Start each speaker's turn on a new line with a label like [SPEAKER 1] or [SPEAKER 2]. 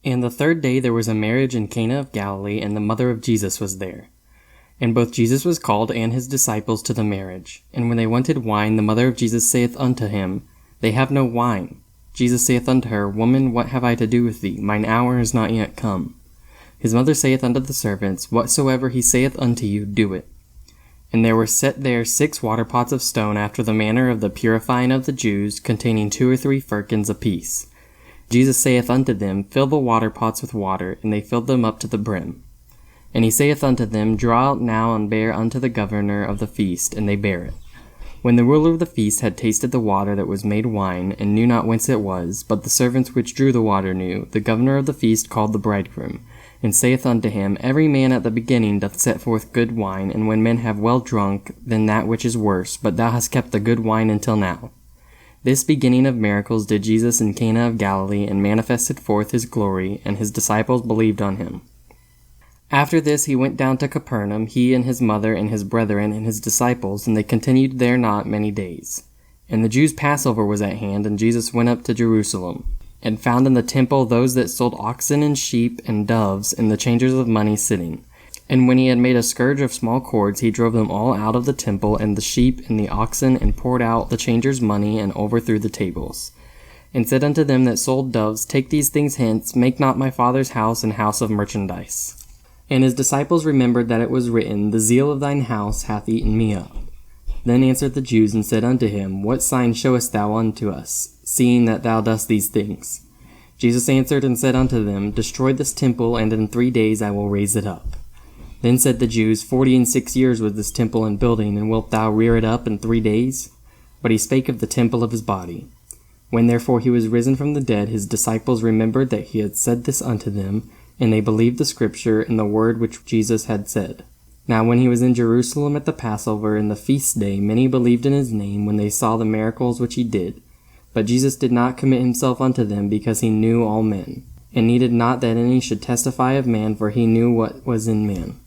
[SPEAKER 1] And the third day there was a marriage in Cana of Galilee, and the mother of Jesus was there. And both Jesus was called and his disciples to the marriage. And when they wanted wine, the mother of Jesus saith unto him, They have no wine. Jesus saith unto her, Woman, what have I to do with thee? Mine hour is not yet come. His mother saith unto the servants, Whatsoever he saith unto you, do it. And there were set there 6 water pots of stone after the manner of the purifying of the Jews, containing 2 or 3 firkins apiece. Jesus saith unto them, Fill the water pots with water, and they filled them up to the brim. And he saith unto them, Draw out now and bear unto the governor of the feast, and they bare it. When the ruler of the feast had tasted the water that was made wine, and knew not whence it was, but the servants which drew the water knew, the governor of the feast called the bridegroom, and saith unto him, Every man at the beginning doth set forth good wine, and when men have well drunk, then that which is worse, but thou hast kept the good wine until now. This beginning of miracles did Jesus in Cana of Galilee, and manifested forth his glory, and his disciples believed on him. After this he went down to Capernaum, he and his mother and his brethren and his disciples, and they continued there not many days. And the Jews' Passover was at hand, and Jesus went up to Jerusalem, and found in the temple those that sold oxen and sheep and doves, and the changers of money sitting. And when he had made a scourge of small cords, he drove them all out of the temple, and the sheep and the oxen, and poured out the changers' money, and overthrew the tables. And said unto them that sold doves, Take these things hence, make not my Father's house an house of merchandise. And his disciples remembered that it was written, The zeal of thine house hath eaten me up. Then answered the Jews, and said unto him, What sign showest thou unto us, seeing that thou dost these things? Jesus answered and said unto them, Destroy this temple, and in 3 days I will raise it up. Then said the Jews, 46 years was this temple in building, and wilt thou rear it up in 3 days? But he spake of the temple of his body. When therefore he was risen from the dead, his disciples remembered that he had said this unto them, and they believed the scripture and the word which Jesus had said. Now when he was in Jerusalem at the Passover and the feast day, many believed in his name when they saw the miracles which he did. But Jesus did not commit himself unto them, because he knew all men, and needed not that any should testify of man, for he knew what was in man.